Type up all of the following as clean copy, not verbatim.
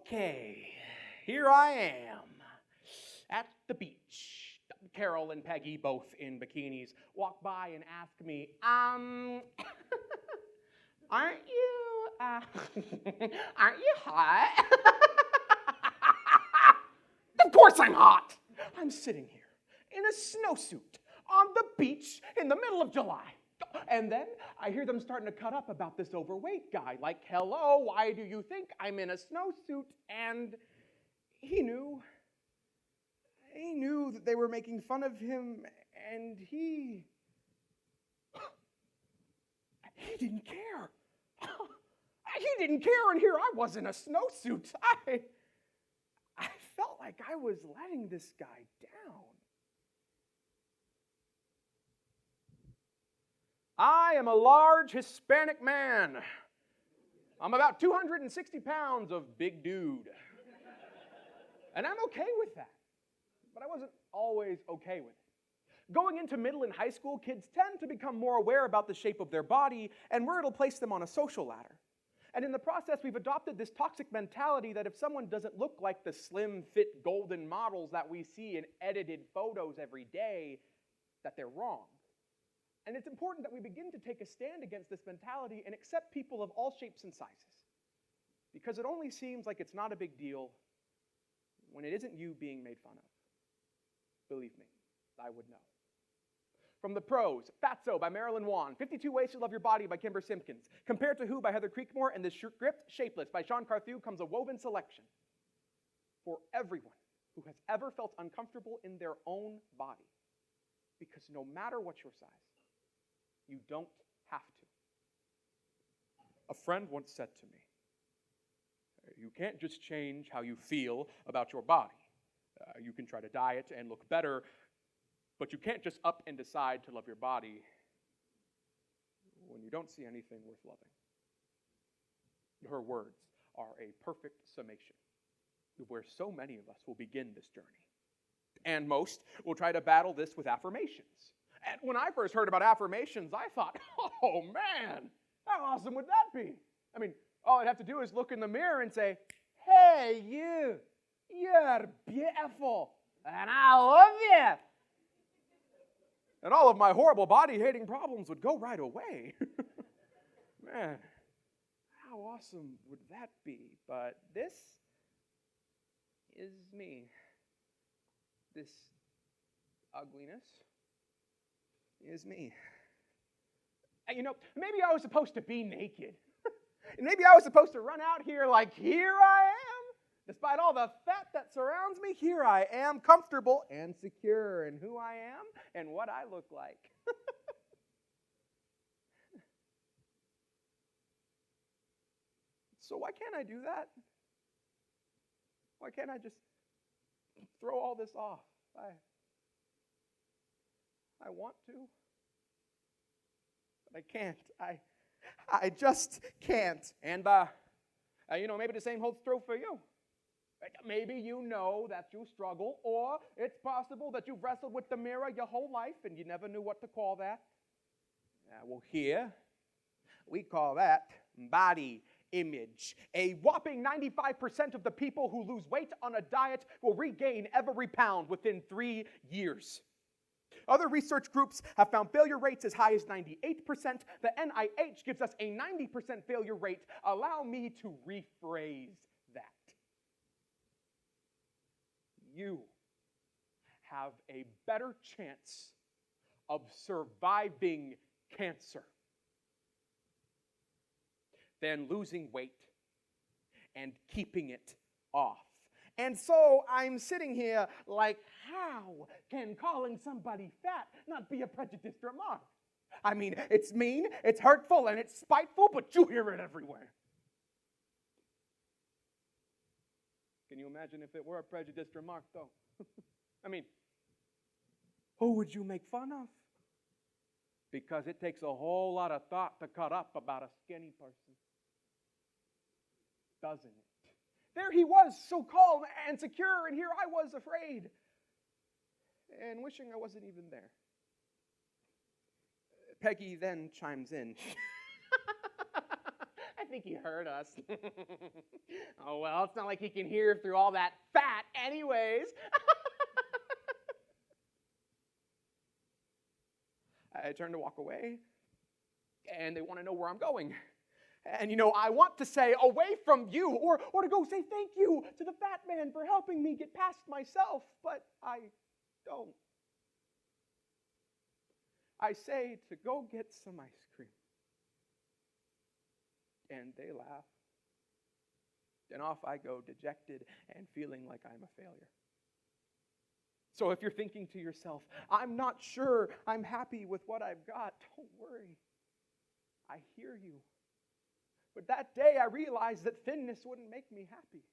Okay, here I am at the beach. Carol and Peggy, both in bikinis, walk by and ask me, aren't you, aren't you hot? Of course I'm hot. I'm sitting here in a snowsuit on the beach in the middle of July. And then I hear them starting to cut up about this overweight guy. Like, hello, why do you think I'm in a snowsuit? And he knew that they were making fun of him, and he didn't care. He didn't care, and here I was in a snowsuit. I felt like I was letting this guy down. I am a large Hispanic man. I'm about 260 pounds of big dude. And I'm okay with that. But I wasn't always okay with it. Going into middle and high school, kids tend to become more aware about the shape of their body and where it'll place them on a social ladder. And in the process, we've adopted this toxic mentality that if someone doesn't look like the slim, fit, golden models that we see in edited photos every day, that they're wrong. And it's important that we begin to take a stand against this mentality and accept people of all shapes and sizes. Because it only seems like it's not a big deal when it isn't you being made fun of. Believe me, I would know. From the pros, Fatso by Marilyn Wan, 52 Ways to Love Your Body by Kimber Simpkins, Compared to Who by Heather Creekmore, and The Script Shapeless by Sean Carthew comes a woven selection for everyone who has ever felt uncomfortable in their own body. Because no matter what your size, you don't have to. A friend once said to me, you can't just change how you feel about your body. You can try to diet and look better, but you can't just up and decide to love your body when you don't see anything worth loving. Her words are a perfect summation of where so many of us will begin this journey. And most will try to battle this with affirmations. And when I first heard about affirmations, I thought, oh man, how awesome would that be? I mean, all I'd have to do is look in the mirror and say, hey, you're beautiful, and I love you. And all of my horrible body-hating problems would go right away. Man, how awesome would that be? But this is me. This ugliness is me. And maybe I was supposed to be naked. And maybe I was supposed to run out here like, here I am. Despite all the fat that surrounds me, here I am, comfortable and secure in who I am and what I look like. So why can't I do that? Why can't I just throw all this off? I want to, but I can't. I just can't. And maybe the same holds true for you. Maybe you know that you struggle, or it's possible that you've wrestled with the mirror your whole life and you never knew what to call that. Well, here we call that body image. A whopping 95% of the people who lose weight on a diet will regain every pound within 3 years. Other research groups have found failure rates as high as 98%. The NIH gives us a 90% failure rate. Allow me to rephrase that. You have a better chance of surviving cancer than losing weight and keeping it off. And so I'm sitting here like, how can calling somebody fat not be a prejudiced remark? I mean, it's mean, it's hurtful, and it's spiteful, but you hear it everywhere. Can you imagine if it were a prejudiced remark, though? I mean, who would you make fun of? Because it takes a whole lot of thought to cut up about a skinny person. Doesn't it? There he was, so calm and secure, and here I was afraid and wishing I wasn't even there. Peggy then chimes in. I think he heard us. Oh, well, it's not like he can hear through all that fat anyways. I turn to walk away, and they want to know where I'm going. And I want to say, away from you, or to go say thank you to the fat man for helping me get past myself, but I don't. I say to go get some ice cream. And they laugh. And off I go, dejected and feeling like I'm a failure. So if you're thinking to yourself, I'm not sure I'm happy with what I've got, don't worry. I hear you. But that day I realized that thinness wouldn't make me happy.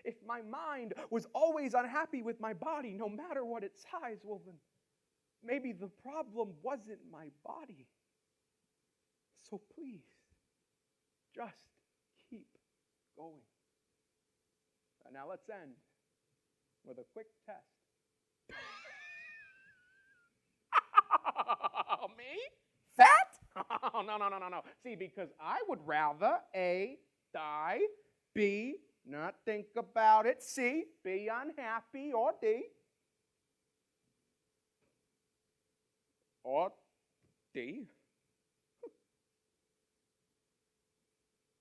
If my mind was always unhappy with my body, no matter what its size, well then, maybe the problem wasn't my body. So please, just keep going. Now let's end with a quick test. Me? Fat? Oh, no. See, because I would rather A, die, B, not think about it, C, be unhappy, or D,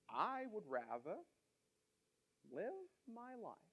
I would rather live my life